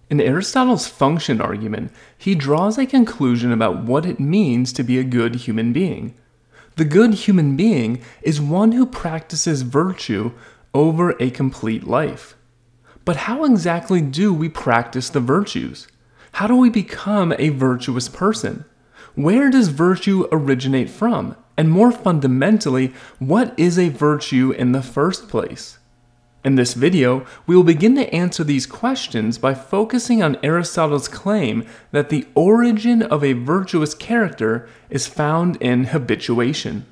In Aristotle's function argument, he draws a conclusion about what it means to be a good human being. The good human being is one who practices virtue over a complete life. But how exactly do we practice the virtues? How do we become a virtuous person? Where does virtue originate from? And more fundamentally, what is a virtue in the first place? In this video, we will begin to answer these questions by focusing on Aristotle's claim that the origin of a virtuous character is found in habituation.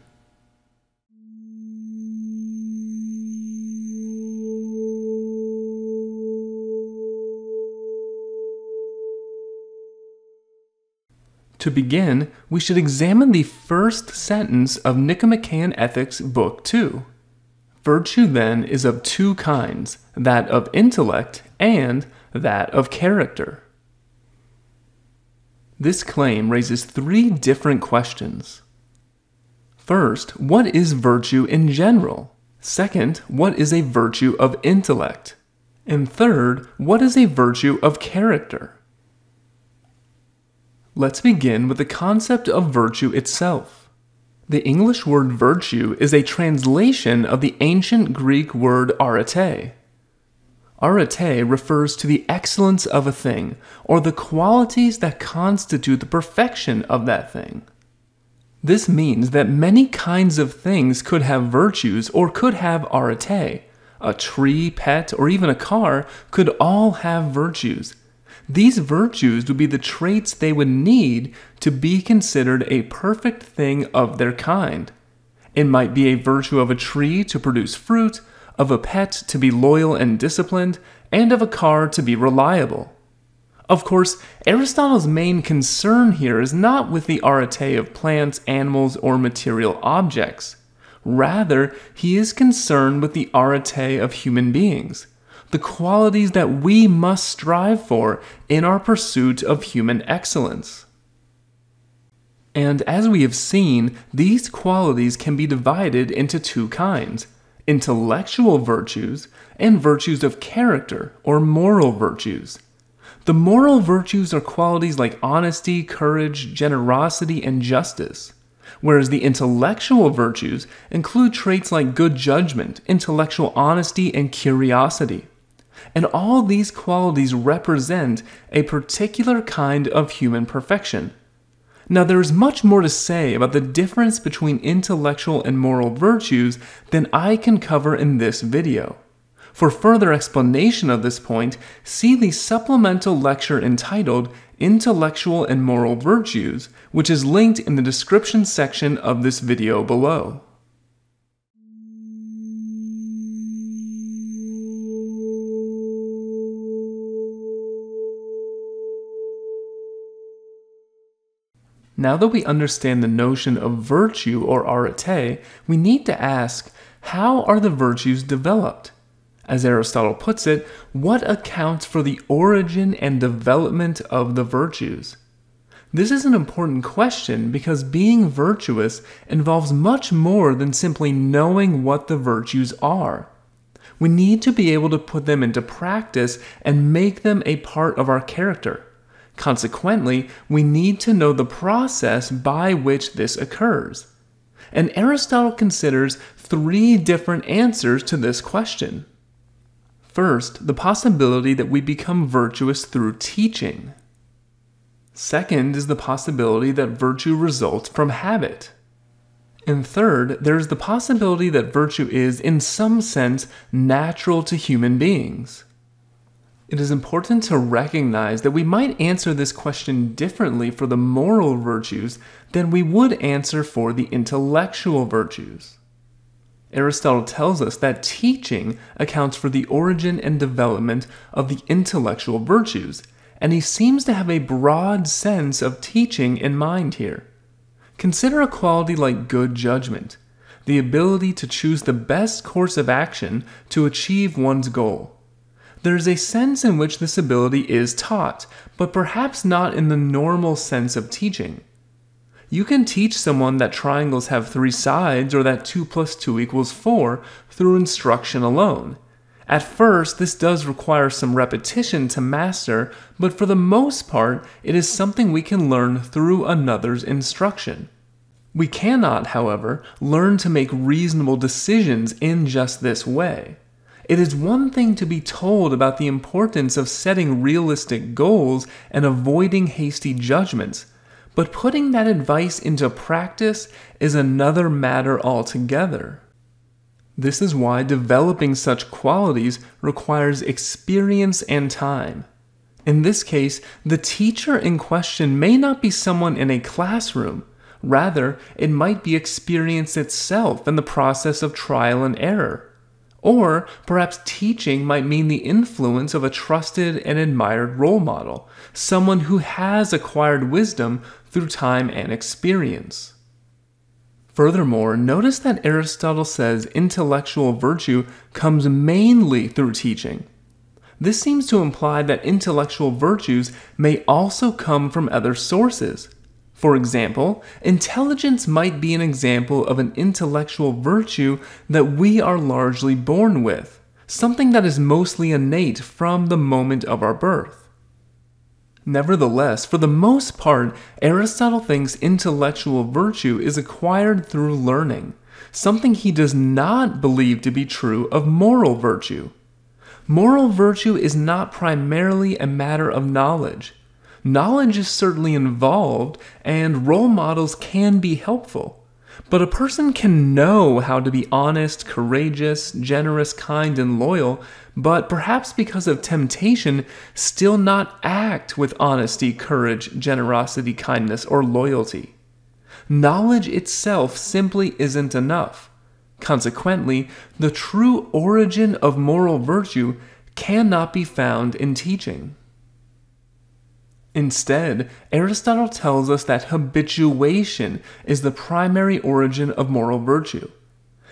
To begin, we should examine the first sentence of Nicomachean Ethics, Book 2. Virtue, then, is of two kinds, that of intellect and that of character. This claim raises three different questions. First, what is virtue in general? Second, what is a virtue of intellect? And third, what is a virtue of character? Let's begin with the concept of virtue itself. The English word virtue is a translation of the ancient Greek word arete. Arete refers to the excellence of a thing, or the qualities that constitute the perfection of that thing. This means that many kinds of things could have virtues or could have arete. A tree, pet, or even a car could all have virtues. These virtues would be the traits they would need to be considered a perfect thing of their kind. It might be a virtue of a tree to produce fruit, of a pet to be loyal and disciplined, and of a car to be reliable. Of course, Aristotle's main concern here is not with the arete of plants, animals, or material objects. Rather, he is concerned with the arete of human beings, the qualities that we must strive for in our pursuit of human excellence. And as we have seen, these qualities can be divided into two kinds: intellectual virtues and virtues of character or moral virtues. The moral virtues are qualities like honesty, courage, generosity, and justice, whereas the intellectual virtues include traits like good judgment, intellectual honesty, and curiosity. And all these qualities represent a particular kind of human perfection. Now, there is much more to say about the difference between intellectual and moral virtues than I can cover in this video. For further explanation of this point, see the supplemental lecture entitled Intellectual and Moral Virtues, which is linked in the description section of this video below. Now that we understand the notion of virtue or arete, we need to ask, how are the virtues developed? As Aristotle puts it, what accounts for the origin and development of the virtues? This is an important question because being virtuous involves much more than simply knowing what the virtues are. We need to be able to put them into practice and make them a part of our character. Consequently, we need to know the process by which this occurs. And Aristotle considers three different answers to this question. First, the possibility that we become virtuous through teaching. Second is the possibility that virtue results from habit. And third, there is the possibility that virtue is, in some sense, natural to human beings. It is important to recognize that we might answer this question differently for the moral virtues than we would answer for the intellectual virtues. Aristotle tells us that teaching accounts for the origin and development of the intellectual virtues, and he seems to have a broad sense of teaching in mind here. Consider a quality like good judgment, the ability to choose the best course of action to achieve one's goal. There is a sense in which this ability is taught, but perhaps not in the normal sense of teaching. You can teach someone that triangles have three sides or that 2 + 2 = 4 through instruction alone, At first, this does require some repetition to master, but for the most part, it is something we can learn through another's instruction. We cannot, however, learn to make reasonable decisions in just this way. It is one thing to be told about the importance of setting realistic goals and avoiding hasty judgments, but putting that advice into practice is another matter altogether. This is why developing such qualities requires experience and time. In this case, the teacher in question may not be someone in a classroom. Rather, it might be experience itself in the process of trial and error. Or perhaps teaching might mean the influence of a trusted and admired role model, someone who has acquired wisdom through time and experience. Furthermore, notice that Aristotle says intellectual virtue comes mainly through teaching. This seems to imply that intellectual virtues may also come from other sources. For example, intelligence might be an example of an intellectual virtue that we are largely born with, something that is mostly innate from the moment of our birth. Nevertheless, for the most part, Aristotle thinks intellectual virtue is acquired through learning, something he does not believe to be true of moral virtue. Moral virtue is not primarily a matter of knowledge. Knowledge is certainly involved, and role models can be helpful. But a person can know how to be honest, courageous, generous, kind, and loyal, but perhaps because of temptation, still not act with honesty, courage, generosity, kindness, or loyalty. Knowledge itself simply isn't enough. Consequently, the true origin of moral virtue cannot be found in teaching. Instead, Aristotle tells us that habituation is the primary origin of moral virtue.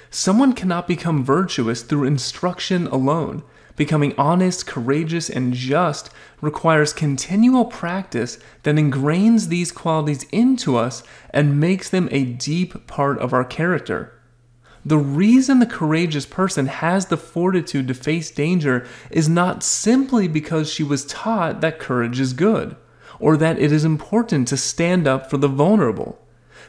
Someone cannot become virtuous through instruction alone. Becoming honest, courageous, and just requires continual practice that ingrains these qualities into us and makes them a deep part of our character. The reason the courageous person has the fortitude to face danger is not simply because she was taught that courage is good, or that it is important to stand up for the vulnerable.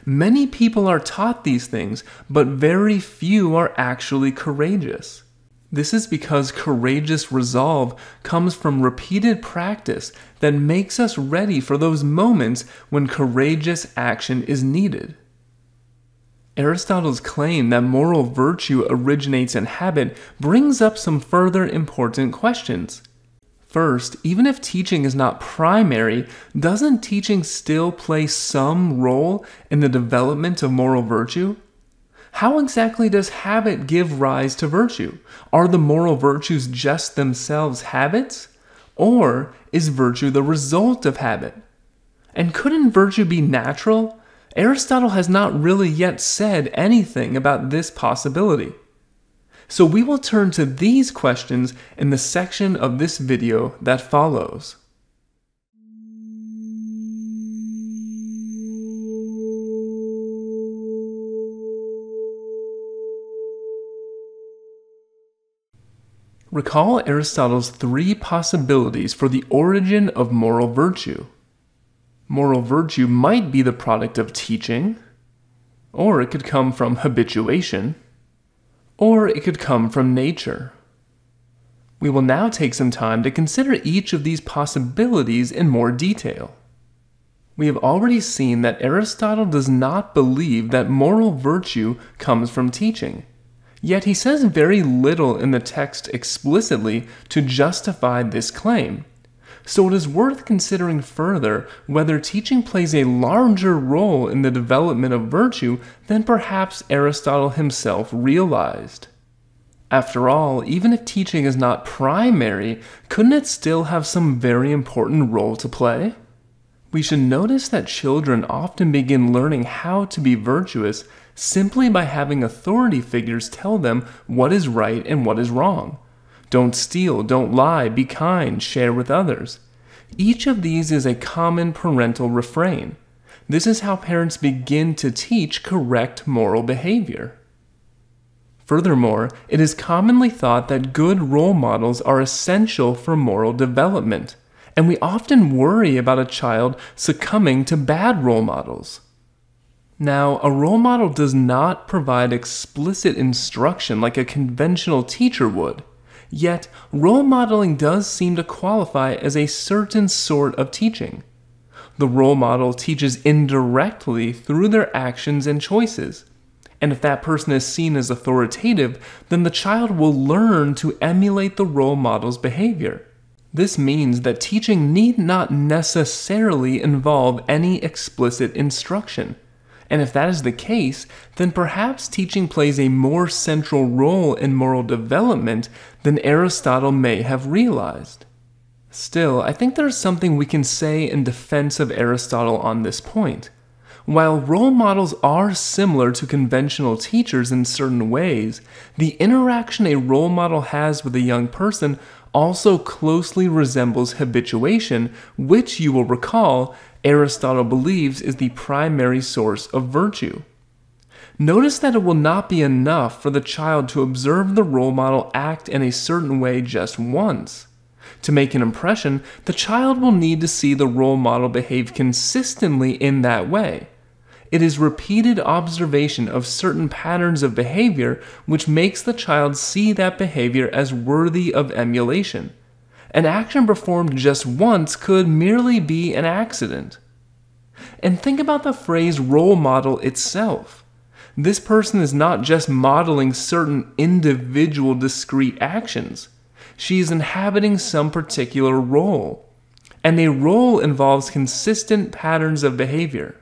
Many people are taught these things, but very few are actually courageous. This is because courageous resolve comes from repeated practice that makes us ready for those moments when courageous action is needed. Aristotle's claim that moral virtue originates in habit brings up some further important questions. First, even if teaching is not primary, doesn't teaching still play some role in the development of moral virtue? How exactly does habit give rise to virtue? Are the moral virtues just themselves habits? Or is virtue the result of habit? And couldn't virtue be natural? Aristotle has not really yet said anything about this possibility. So we will turn to these questions in the section of this video that follows. Recall Aristotle's three possibilities for the origin of moral virtue. Moral virtue might be the product of teaching, or it could come from habituation, or it could come from nature. We will now take some time to consider each of these possibilities in more detail. We have already seen that Aristotle does not believe that moral virtue comes from teaching, yet he says very little in the text explicitly to justify this claim. So it is worth considering further whether teaching plays a larger role in the development of virtue than perhaps Aristotle himself realized. After all, even if teaching is not primary, couldn't it still have some very important role to play? We should notice that children often begin learning how to be virtuous simply by having authority figures tell them what is right and what is wrong. Don't steal, don't lie, be kind, share with others. Each of these is a common parental refrain. This is how parents begin to teach correct moral behavior. Furthermore, it is commonly thought that good role models are essential for moral development, and we often worry about a child succumbing to bad role models. Now, a role model does not provide explicit instruction like a conventional teacher would, yet role modeling does seem to qualify as a certain sort of teaching. The role model teaches indirectly through their actions and choices. And if that person is seen as authoritative, then the child will learn to emulate the role model's behavior. This means that teaching need not necessarily involve any explicit instruction. And if that is the case, then perhaps teaching plays a more central role in moral development than Aristotle may have realized. Still, I think there is something we can say in defense of Aristotle on this point. While role models are similar to conventional teachers in certain ways, the interaction a role model has with a young person also closely resembles habituation, which you will recall Aristotle believes is the primary source of virtue. Notice that it will not be enough for the child to observe the role model act in a certain way just once. To make an impression, the child will need to see the role model behave consistently in that way. It is repeated observation of certain patterns of behavior which makes the child see that behavior as worthy of emulation. An action performed just once could merely be an accident. And think about the phrase role model itself. This person is not just modeling certain individual discrete actions. She is inhabiting some particular role. And a role involves consistent patterns of behavior.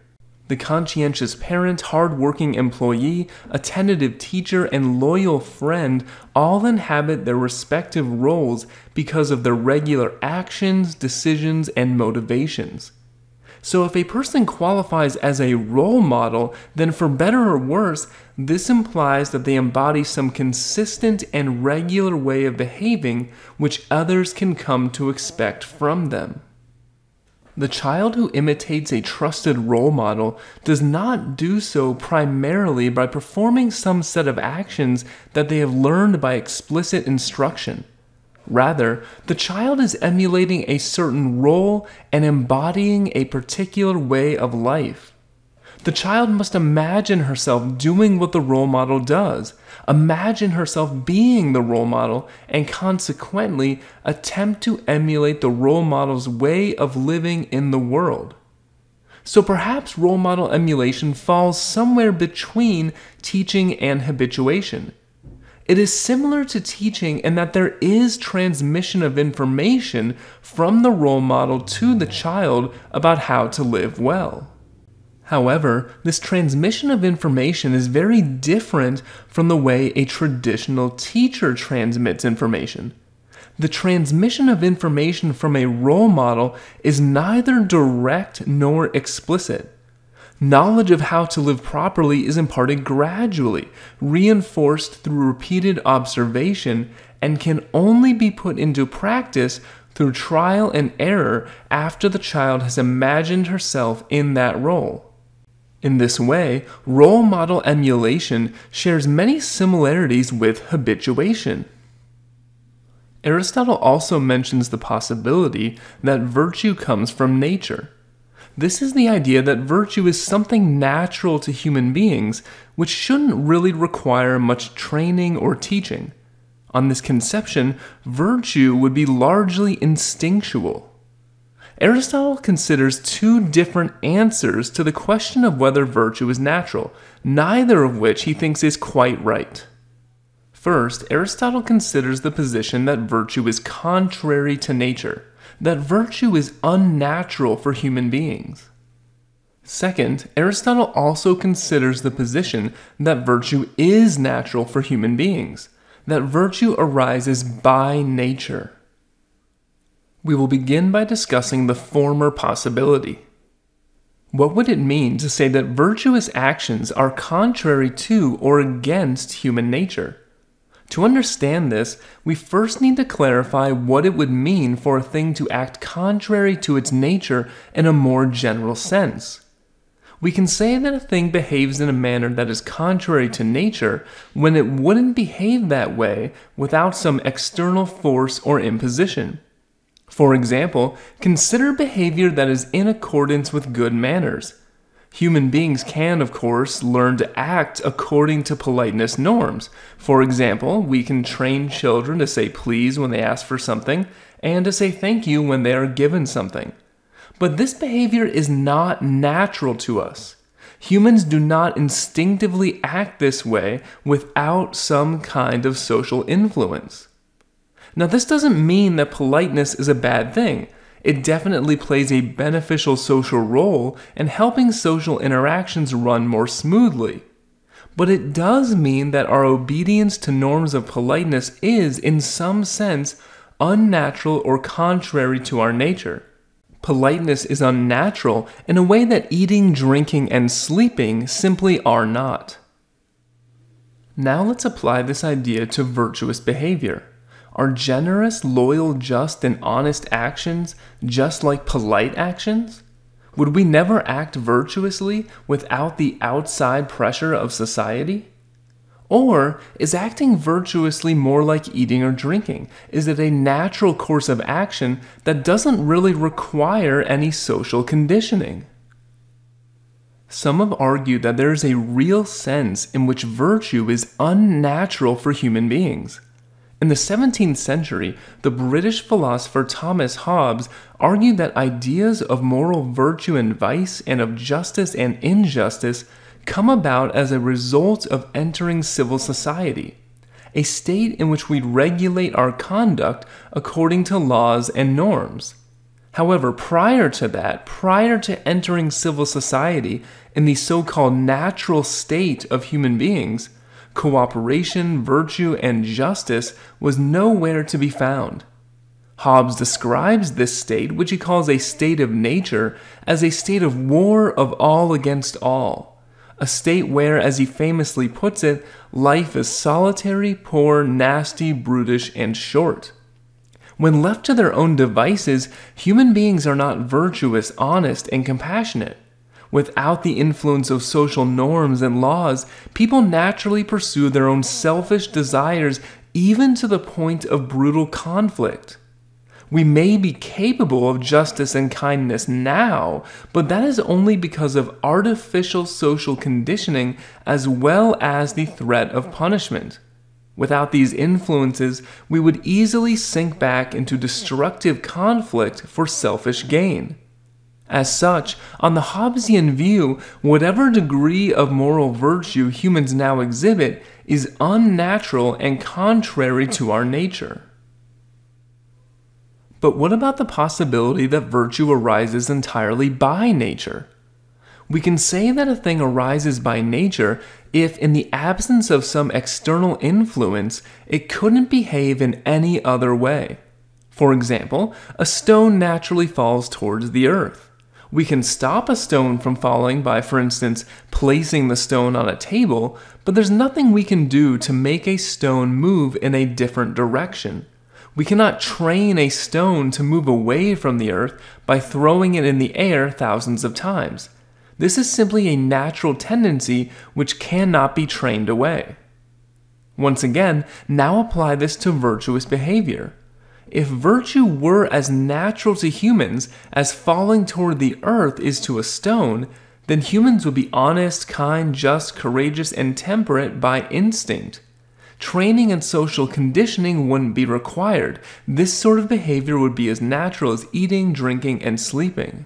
The conscientious parent, hard-working employee, attentive teacher, and loyal friend all inhabit their respective roles because of their regular actions, decisions, and motivations. So if a person qualifies as a role model, then for better or worse, this implies that they embody some consistent and regular way of behaving which others can come to expect from them. The child who imitates a trusted role model does not do so primarily by performing some set of actions that they have learned by explicit instruction. Rather, the child is emulating a certain role and embodying a particular way of life. The child must imagine herself doing what the role model does, imagine herself being the role model, and consequently attempt to emulate the role model's way of living in the world. So perhaps role model emulation falls somewhere between teaching and habituation. It is similar to teaching in that there is transmission of information from the role model to the child about how to live well. However, this transmission of information is very different from the way a traditional teacher transmits information. The transmission of information from a role model is neither direct nor explicit. Knowledge of how to live properly is imparted gradually, reinforced through repeated observation, and can only be put into practice through trial and error after the child has imagined herself in that role. In this way, role model emulation shares many similarities with habituation. Aristotle also mentions the possibility that virtue comes from nature. This is the idea that virtue is something natural to human beings, which shouldn't really require much training or teaching. On this conception, virtue would be largely instinctual. Aristotle considers two different answers to the question of whether virtue is natural, neither of which he thinks is quite right. First, Aristotle considers the position that virtue is contrary to nature, that virtue is unnatural for human beings. Second, Aristotle also considers the position that virtue is natural for human beings, that virtue arises by nature. We will begin by discussing the former possibility. What would it mean to say that virtuous actions are contrary to or against human nature? To understand this, we first need to clarify what it would mean for a thing to act contrary to its nature in a more general sense. We can say that a thing behaves in a manner that is contrary to nature when it wouldn't behave that way without some external force or imposition. For example, consider behavior that is in accordance with good manners. Human beings can, of course, learn to act according to politeness norms. For example, we can train children to say please when they ask for something and to say thank you when they are given something. But this behavior is not natural to us. Humans do not instinctively act this way without some kind of social influence. Now, this doesn't mean that politeness is a bad thing. It definitely plays a beneficial social role in helping social interactions run more smoothly. But it does mean that our obedience to norms of politeness is, in some sense, unnatural or contrary to our nature. Politeness is unnatural in a way that eating, drinking, and sleeping simply are not. Now let's apply this idea to virtuous behavior. Are generous, loyal, just, and honest actions just like polite actions? Would we never act virtuously without the outside pressure of society? Or is acting virtuously more like eating or drinking? Is it a natural course of action that doesn't really require any social conditioning? Some have argued that there is a real sense in which virtue is unnatural for human beings. In the 17th century, the British philosopher Thomas Hobbes argued that ideas of moral virtue and vice and of justice and injustice come about as a result of entering civil society, a state in which we regulate our conduct according to laws and norms. However, prior to entering civil society in the so-called natural state of human beings, cooperation, virtue, and justice was nowhere to be found. Hobbes describes this state, which he calls a state of nature, as a state of war of all against all. A state where, as he famously puts it, life is solitary, poor, nasty, brutish, and short. When left to their own devices, human beings are not virtuous, honest, and compassionate. Without the influence of social norms and laws, people naturally pursue their own selfish desires, even to the point of brutal conflict. We may be capable of justice and kindness now, but that is only because of artificial social conditioning as well as the threat of punishment. Without these influences, we would easily sink back into destructive conflict for selfish gain. As such, on the Hobbesian view, whatever degree of moral virtue humans now exhibit is unnatural and contrary to our nature. But what about the possibility that virtue arises entirely by nature? We can say that a thing arises by nature if, in the absence of some external influence, it couldn't behave in any other way. For example, a stone naturally falls towards the earth. We can stop a stone from falling by, for instance, placing the stone on a table, but there's nothing we can do to make a stone move in a different direction. We cannot train a stone to move away from the earth by throwing it in the air thousands of times. This is simply a natural tendency which cannot be trained away. Once again, now apply this to virtuous behavior. If virtue were as natural to humans as falling toward the earth is to a stone, then humans would be honest, kind, just, courageous, and temperate by instinct. Training and social conditioning wouldn't be required. This sort of behavior would be as natural as eating, drinking, and sleeping.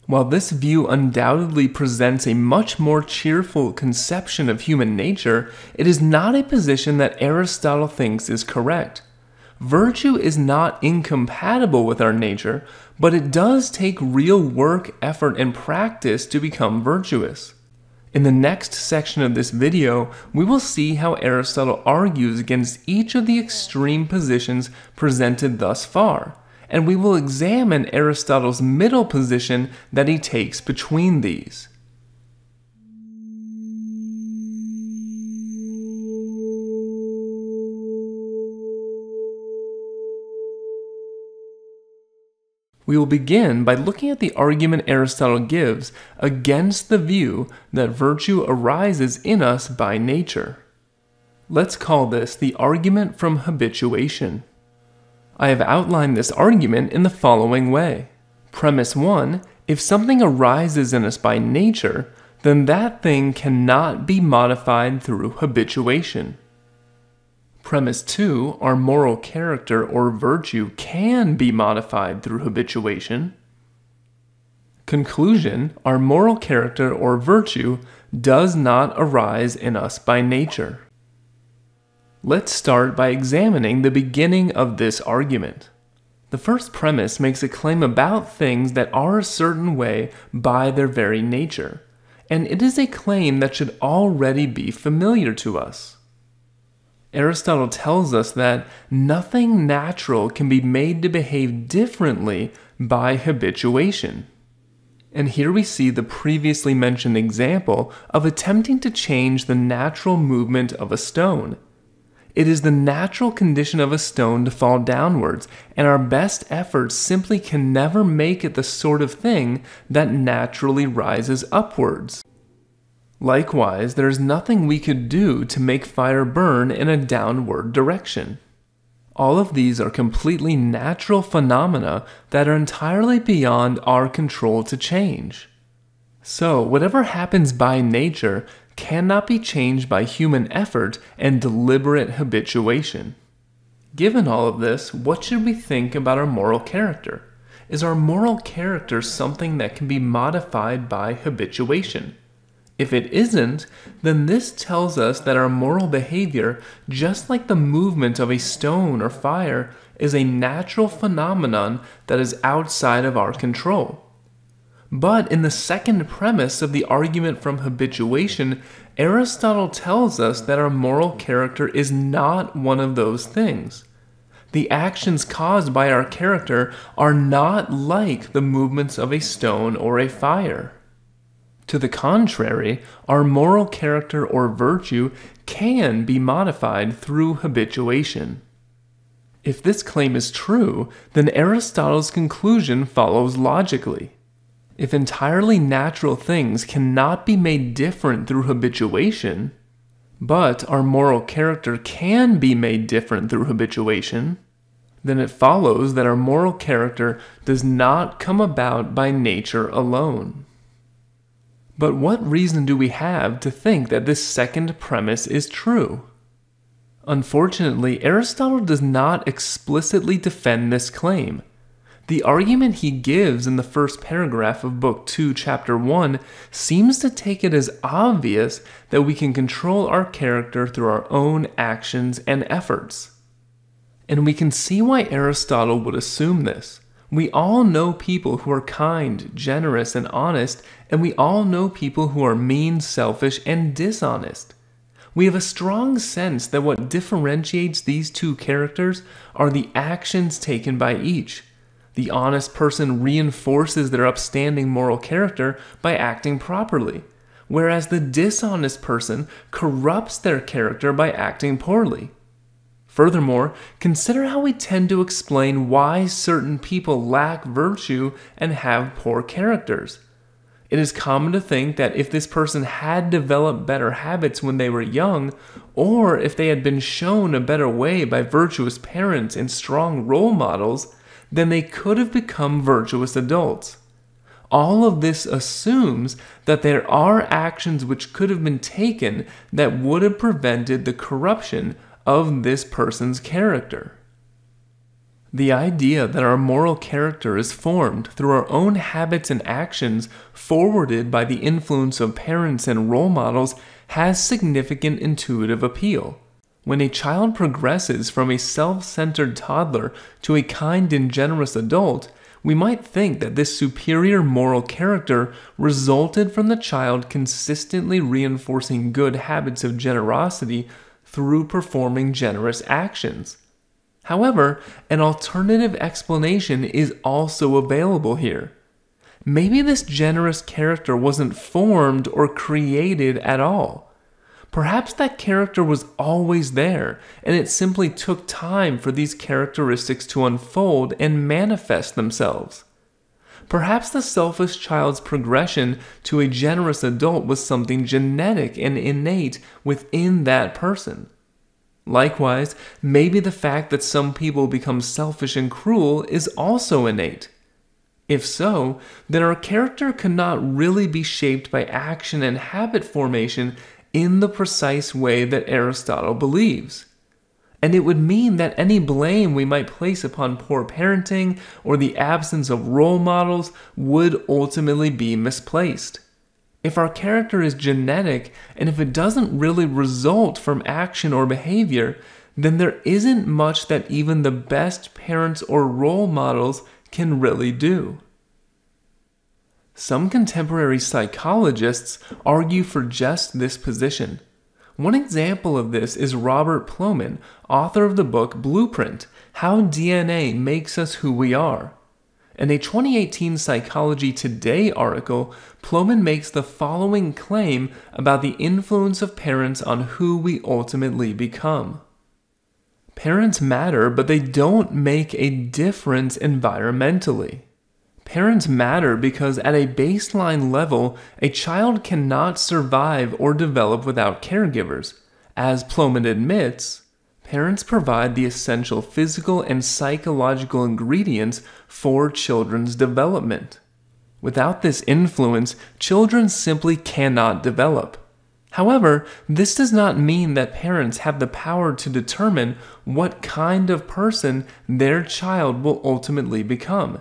While this view undoubtedly presents a much more cheerful conception of human nature, it is not a position that Aristotle thinks is correct. Virtue is not incompatible with our nature, but it does take real work, effort, and practice to become virtuous. In the next section of this video, we will see how Aristotle argues against each of the extreme positions presented thus far, and we will examine Aristotle's middle position that he takes between these. We will begin by looking at the argument Aristotle gives against the view that virtue arises in us by nature. Let's call this the argument from habituation. I have outlined this argument in the following way. Premise 1, if something arises in us by nature, then that thing cannot be modified through habituation. Premise 2, our moral character or virtue can be modified through habituation. Conclusion, our moral character or virtue does not arise in us by nature. Let's start by examining the beginning of this argument. The first premise makes a claim about things that are a certain way by their very nature, and it is a claim that should already be familiar to us. Aristotle tells us that nothing natural can be made to behave differently by habituation. And here we see the previously mentioned example of attempting to change the natural movement of a stone. It is the natural condition of a stone to fall downwards, and our best efforts simply can never make it the sort of thing that naturally rises upwards. Likewise, there is nothing we could do to make fire burn in a downward direction. All of these are completely natural phenomena that are entirely beyond our control to change. So, whatever happens by nature cannot be changed by human effort and deliberate habituation. Given all of this, what should we think about our moral character? Is our moral character something that can be modified by habituation? If it isn't, then this tells us that our moral behavior, just like the movement of a stone or fire, is a natural phenomenon that is outside of our control. But in the second premise of the argument from habituation, Aristotle tells us that our moral character is not one of those things. The actions caused by our character are not like the movements of a stone or a fire. To the contrary, our moral character or virtue can be modified through habituation. If this claim is true, then Aristotle's conclusion follows logically. If entirely natural things cannot be made different through habituation, but our moral character can be made different through habituation, then it follows that our moral character does not come about by nature alone. But what reason do we have to think that this second premise is true? Unfortunately, Aristotle does not explicitly defend this claim. The argument he gives in the first paragraph of Book 2, Chapter 1 seems to take it as obvious that we can control our character through our own actions and efforts. And we can see why Aristotle would assume this. We all know people who are kind, generous, and honest, and we all know people who are mean, selfish, and dishonest. We have a strong sense that what differentiates these two characters are the actions taken by each. The honest person reinforces their upstanding moral character by acting properly, whereas the dishonest person corrupts their character by acting poorly. Furthermore, consider how we tend to explain why certain people lack virtue and have poor characters. It is common to think that if this person had developed better habits when they were young, or if they had been shown a better way by virtuous parents and strong role models, then they could have become virtuous adults. All of this assumes that there are actions which could have been taken that would have prevented the corruption of this person's character. The idea that our moral character is formed through our own habits and actions forwarded by the influence of parents and role models has significant intuitive appeal. When a child progresses from a self-centered toddler to a kind and generous adult, we might think that this superior moral character resulted from the child consistently reinforcing good habits of generosity through performing generous actions. However, an alternative explanation is also available here. Maybe this generous character wasn't formed or created at all. Perhaps that character was always there, and it simply took time for these characteristics to unfold and manifest themselves. Perhaps the selfish child's progression to a generous adult was something genetic and innate within that person. Likewise, maybe the fact that some people become selfish and cruel is also innate. If so, then our character could not really be shaped by action and habit formation in the precise way that Aristotle believes. And it would mean that any blame we might place upon poor parenting or the absence of role models would ultimately be misplaced. If our character is genetic and if it doesn't really result from action or behavior, then there isn't much that even the best parents or role models can really do. Some contemporary psychologists argue for just this position. One example of this is Robert Plomin, author of the book Blueprint: How DNA Makes Us Who We Are. In a 2018 Psychology Today article, Plomin makes the following claim about the influence of parents on who we ultimately become. Parents matter, but they don't make a difference environmentally. Parents matter because at a baseline level, a child cannot survive or develop without caregivers. As Plomin admits, parents provide the essential physical and psychological ingredients for children's development. Without this influence, children simply cannot develop. However, this does not mean that parents have the power to determine what kind of person their child will ultimately become.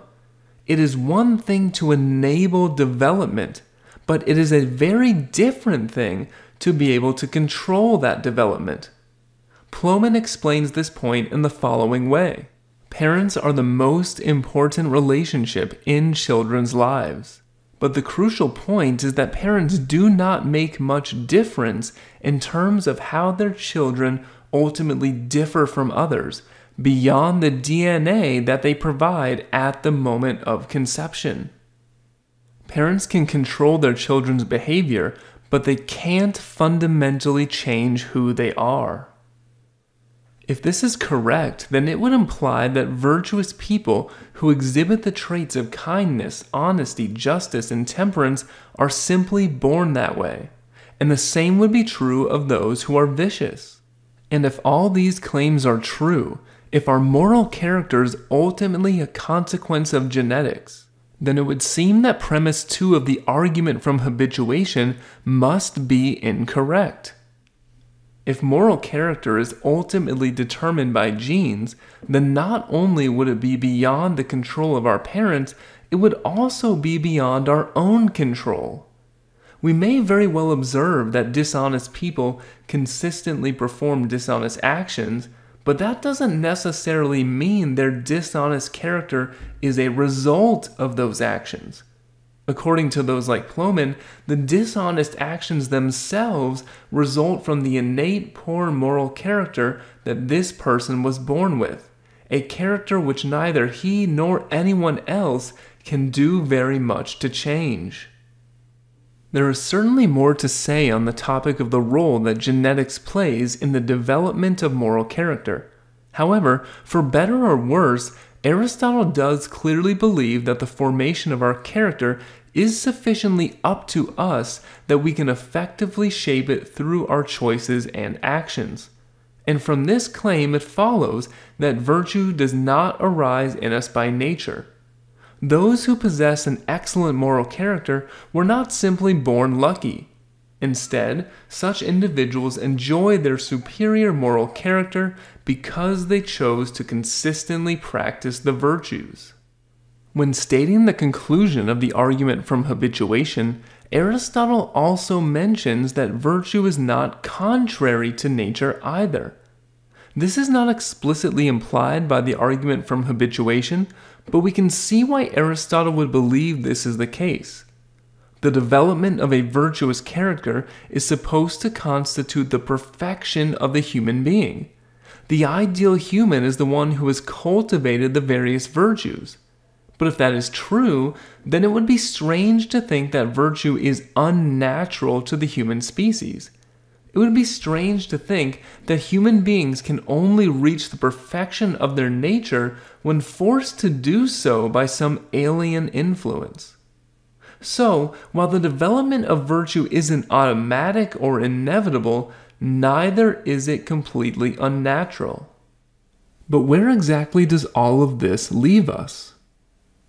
It is one thing to enable development, but it is a very different thing to be able to control that development. Plomin explains this point in the following way. Parents are the most important relationship in children's lives. But the crucial point is that parents do not make much difference in terms of how their children ultimately differ from others, beyond the DNA that they provide at the moment of conception. Parents can control their children's behavior, but they can't fundamentally change who they are. If this is correct, then it would imply that virtuous people who exhibit the traits of kindness, honesty, justice, and temperance are simply born that way, and the same would be true of those who are vicious. And if all these claims are true, if our moral character is ultimately a consequence of genetics, then it would seem that premise 2 of the argument from habituation must be incorrect. If moral character is ultimately determined by genes, then not only would it be beyond the control of our parents, it would also be beyond our own control. We may very well observe that dishonest people consistently perform dishonest actions, but that doesn't necessarily mean their dishonest character is a result of those actions. According to those like Plomin, the dishonest actions themselves result from the innate poor moral character that this person was born with, a character which neither he nor anyone else can do very much to change. There is certainly more to say on the topic of the role that genetics plays in the development of moral character. However, for better or worse, Aristotle does clearly believe that the formation of our character is sufficiently up to us that we can effectively shape it through our choices and actions. And from this claim it follows that virtue does not arise in us by nature. Those who possess an excellent moral character were not simply born lucky. Instead, such individuals enjoy their superior moral character because they chose to consistently practice the virtues. When stating the conclusion of the argument from habituation, Aristotle also mentions that virtue is not contrary to nature either. This is not explicitly implied by the argument from habituation, but we can see why Aristotle would believe this is the case. The development of a virtuous character is supposed to constitute the perfection of the human being. The ideal human is the one who has cultivated the various virtues. But if that is true, then it would be strange to think that virtue is unnatural to the human species. It would be strange to think that human beings can only reach the perfection of their nature when forced to do so by some alien influence. So, while the development of virtue isn't automatic or inevitable, neither is it completely unnatural. But where exactly does all of this leave us?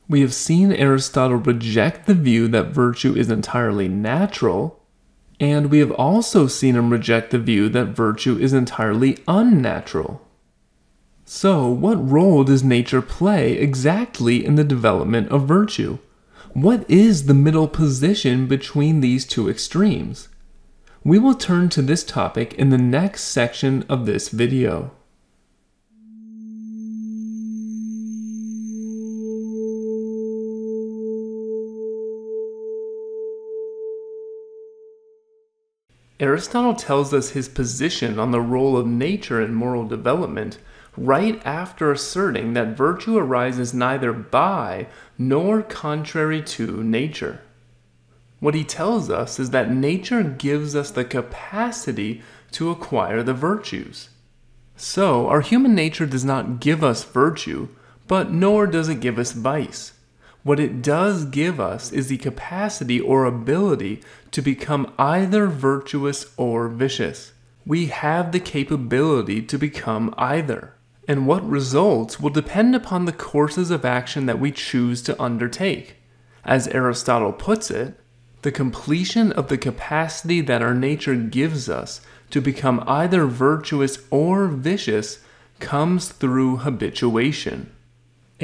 We have seen Aristotle reject the view that virtue is entirely natural, and we have also seen him reject the view that virtue is entirely unnatural. So, what role does nature play exactly in the development of virtue? What is the middle position between these two extremes? We will turn to this topic in the next section of this video. Aristotle tells us his position on the role of nature in moral development right after asserting that virtue arises neither by nor contrary to nature. What he tells us is that nature gives us the capacity to acquire the virtues. So, our human nature does not give us virtue, but nor does it give us vice. What it does give us is the capacity or ability to become either virtuous or vicious. We have the capability to become either. And what results will depend upon the courses of action that we choose to undertake. As Aristotle puts it, the completion of the capacity that our nature gives us to become either virtuous or vicious comes through habituation.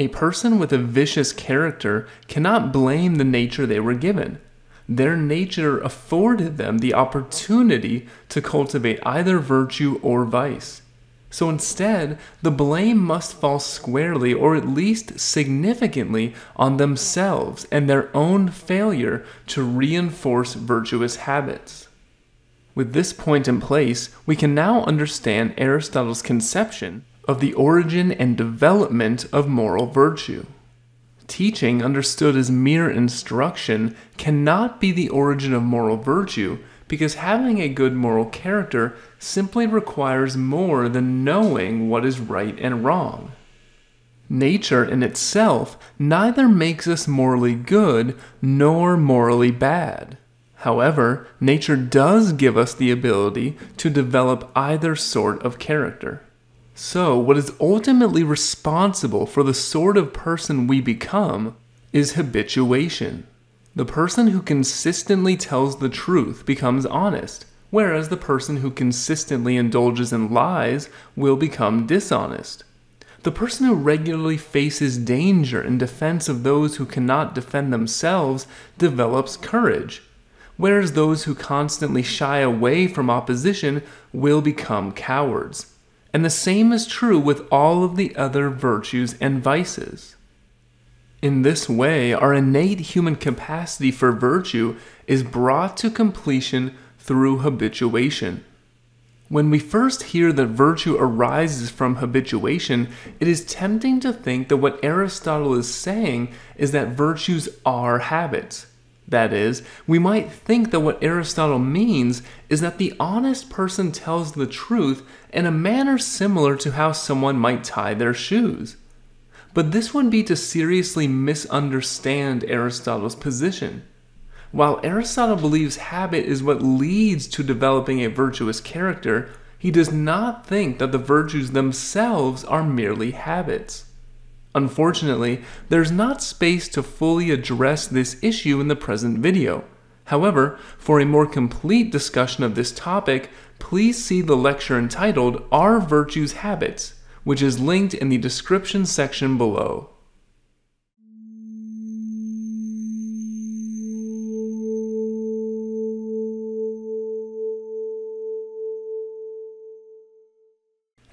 A person with a vicious character cannot blame the nature they were given. Their nature afforded them the opportunity to cultivate either virtue or vice. So instead, the blame must fall squarely or at least significantly on themselves and their own failure to reinforce virtuous habits. With this point in place, we can now understand Aristotle's conception of the origin and development of moral virtue. Teaching understood as mere instruction cannot be the origin of moral virtue because having a good moral character simply requires more than knowing what is right and wrong. Nature in itself neither makes us morally good nor morally bad. However, nature does give us the ability to develop either sort of character. So, what is ultimately responsible for the sort of person we become is habituation. The person who consistently tells the truth becomes honest, whereas the person who consistently indulges in lies will become dishonest. The person who regularly faces danger in defense of those who cannot defend themselves develops courage, whereas those who constantly shy away from opposition will become cowards. And the same is true with all of the other virtues and vices. In this way, our innate human capacity for virtue is brought to completion through habituation. When we first hear that virtue arises from habituation, it is tempting to think that what Aristotle is saying is that virtues are habits. That is, we might think that what Aristotle means is that the honest person tells the truth in a manner similar to how someone might tie their shoes. But this would be to seriously misunderstand Aristotle's position. While Aristotle believes habit is what leads to developing a virtuous character, he does not think that the virtues themselves are merely habits. Unfortunately, there's not space to fully address this issue in the present video. However, for a more complete discussion of this topic, please see the lecture entitled Are Virtues Habits?, which is linked in the description section below.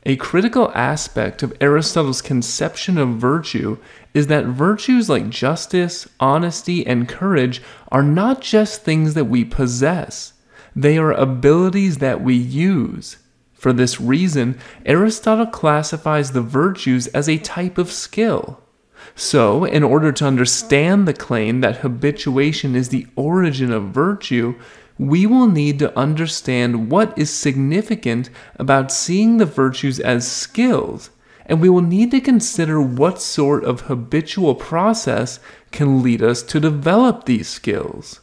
A critical aspect of Aristotle's conception of virtue is that virtues like justice, honesty, and courage are not just things that we possess. They are abilities that we use. For this reason, Aristotle classifies the virtues as a type of skill. So, in order to understand the claim that habituation is the origin of virtue, we will need to understand what is significant about seeing the virtues as skills, and we will need to consider what sort of habitual process can lead us to develop these skills.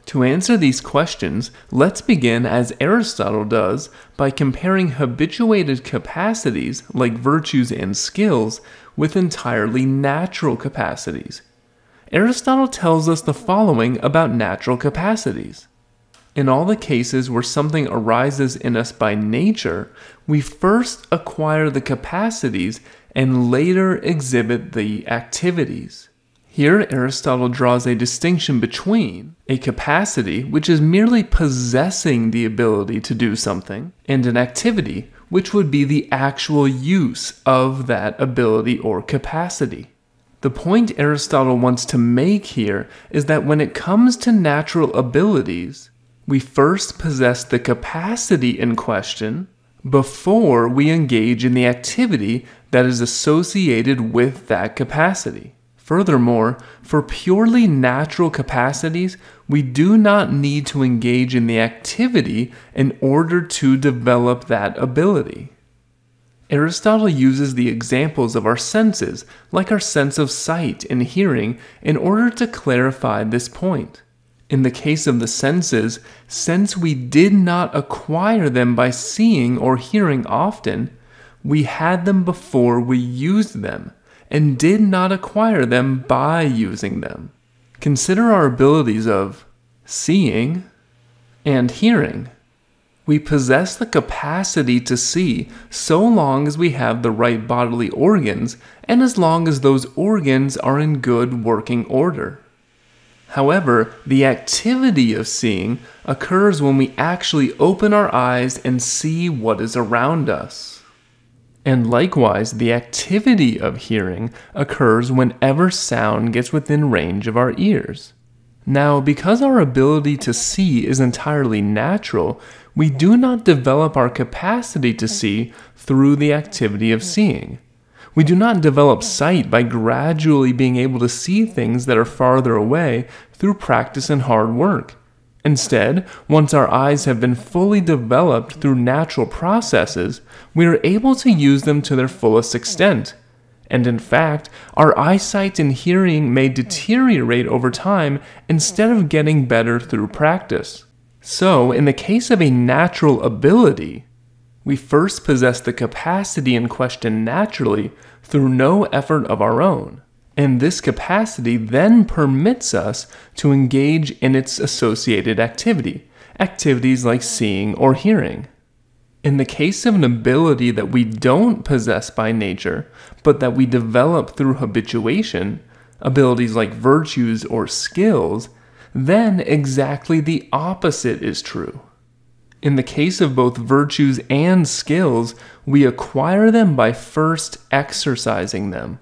To answer these questions, let's begin as Aristotle does by comparing habituated capacities like virtues and skills with entirely natural capacities. Aristotle tells us the following about natural capacities. In all the cases where something arises in us by nature, we first acquire the capacities and later exhibit the activities. Here, Aristotle draws a distinction between a capacity, which is merely possessing the ability to do something, and an activity, which would be the actual use of that ability or capacity. The point Aristotle wants to make here is that when it comes to natural abilities, we first possess the capacity in question before we engage in the activity that is associated with that capacity. Furthermore, for purely natural capacities, we do not need to engage in the activity in order to develop that ability. Aristotle uses the examples of our senses, like our sense of sight and hearing, in order to clarify this point. In the case of the senses, since we did not acquire them by seeing or hearing often, we had them before we used them, and did not acquire them by using them. Consider our abilities of seeing and hearing. We possess the capacity to see so long as we have the right bodily organs and as long as those organs are in good working order. However, the activity of seeing occurs when we actually open our eyes and see what is around us. And likewise, the activity of hearing occurs whenever sound gets within range of our ears. Now, because our ability to see is entirely natural, we do not develop our capacity to see through the activity of seeing. We do not develop sight by gradually being able to see things that are farther away through practice and hard work. Instead, once our eyes have been fully developed through natural processes, we are able to use them to their fullest extent. And in fact, our eyesight and hearing may deteriorate over time instead of getting better through practice. So, in the case of a natural ability, we first possess the capacity in question naturally through no effort of our own. And this capacity then permits us to engage in its associated activities like seeing or hearing. In the case of an ability that we don't possess by nature, but that we develop through habituation, abilities like virtues or skills, then exactly the opposite is true. In the case of both virtues and skills, we acquire them by first exercising them.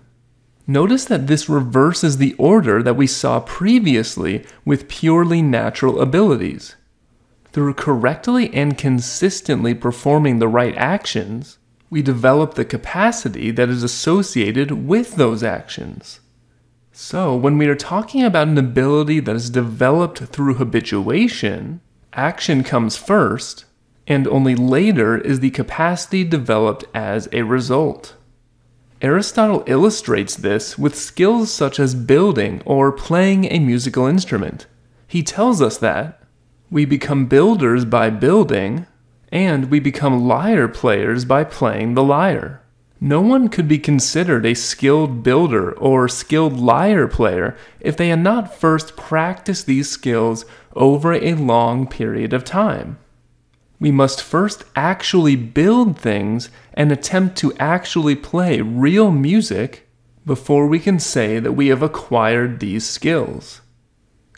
Notice that this reverses the order that we saw previously with purely natural abilities. Through correctly and consistently performing the right actions, we develop the capacity that is associated with those actions. So, when we are talking about an ability that is developed through habituation, action comes first, and only later is the capacity developed as a result. Aristotle illustrates this with skills such as building or playing a musical instrument. He tells us that we become builders by building, and we become lyre players by playing the lyre. No one could be considered a skilled builder or skilled lyre player if they had not first practiced these skills over a long period of time. We must first actually build things and attempt to actually play real music before we can say that we have acquired these skills.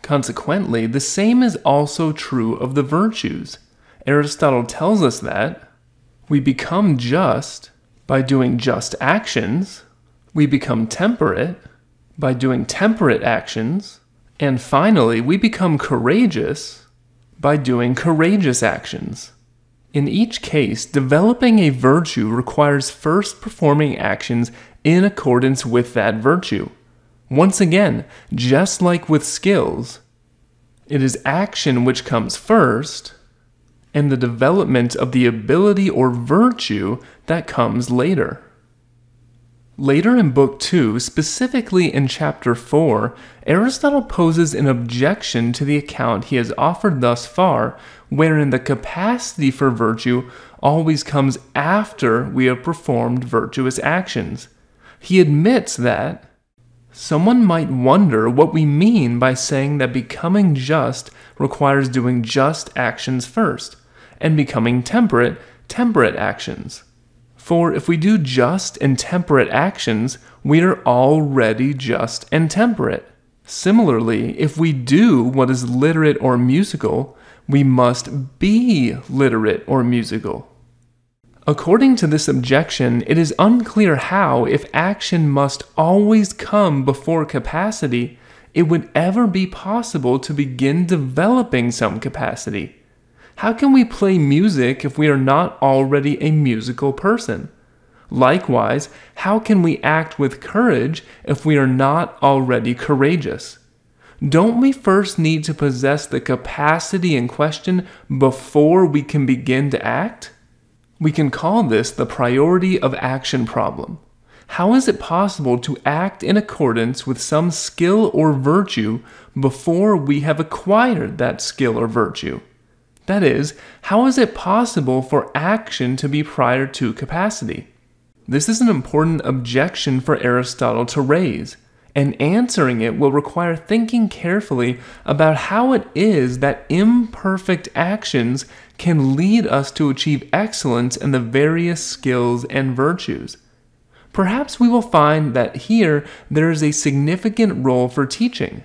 Consequently, the same is also true of the virtues. Aristotle tells us that we become just by doing just actions, we become temperate by doing temperate actions, and finally, we become courageous by doing courageous actions. In each case, developing a virtue requires first performing actions in accordance with that virtue. Once again, just like with skills, It is action which comes first, and the development of the ability or virtue that comes later. Later in Book 2, specifically in Chapter 4, Aristotle poses an objection to the account he has offered thus far, wherein the capacity for virtue always comes after we have performed virtuous actions. He admits that someone might wonder what we mean by saying that becoming just requires doing just actions first, and becoming temperate, temperate actions. For if we do just and temperate actions, we are already just and temperate. Similarly, if we do what is literate or musical, we must be literate or musical. According to this objection, it is unclear how, if action must always come before capacity, it would ever be possible to begin developing some capacity. How can we play music if we are not already a musical person? Likewise, how can we act with courage if we are not already courageous? Don't we first need to possess the capacity in question before we can begin to act? We can call this the priority of action problem. How is it possible to act in accordance with some skill or virtue before we have acquired that skill or virtue? That is, how is it possible for action to be prior to capacity? This is an important objection for Aristotle to raise, and answering it will require thinking carefully about how it is that imperfect actions can lead us to achieve excellence in the various skills and virtues. Perhaps we will find that here there is a significant role for teaching.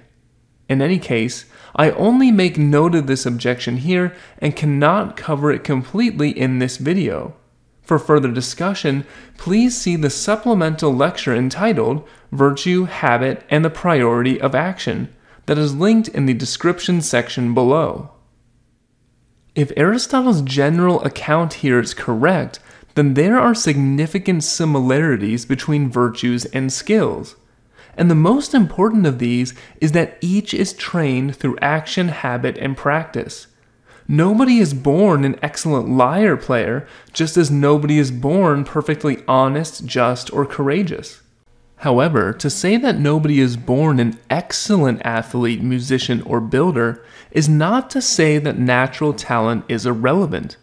In any case, I only make note of this objection here and cannot cover it completely in this video. For further discussion, please see the supplemental lecture entitled Virtue, Habit, and the Priority of Action that is linked in the description section below. If Aristotle's general account here is correct, then there are significant similarities between virtues and skills. And the most important of these is that each is trained through action, habit, and practice. Nobody is born an excellent lyre player, just as nobody is born perfectly honest, just, or courageous. However, to say that nobody is born an excellent athlete, musician, or builder is not to say that natural talent is irrelevant.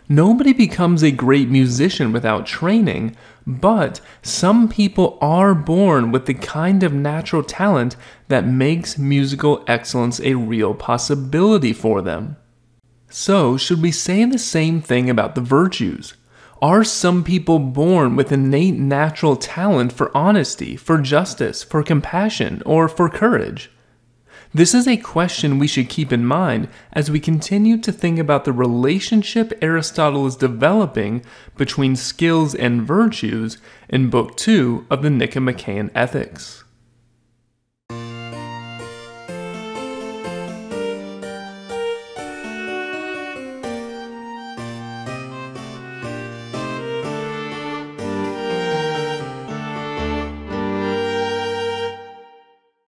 Nobody becomes a great musician without training, but some people are born with the kind of natural talent that makes musical excellence a real possibility for them. So, should we say the same thing about the virtues? Are some people born with innate natural talent for honesty, for justice, for compassion, or for courage? This is a question we should keep in mind as we continue to think about the relationship Aristotle is developing between skills and virtues in Book 2 of the Nicomachean Ethics.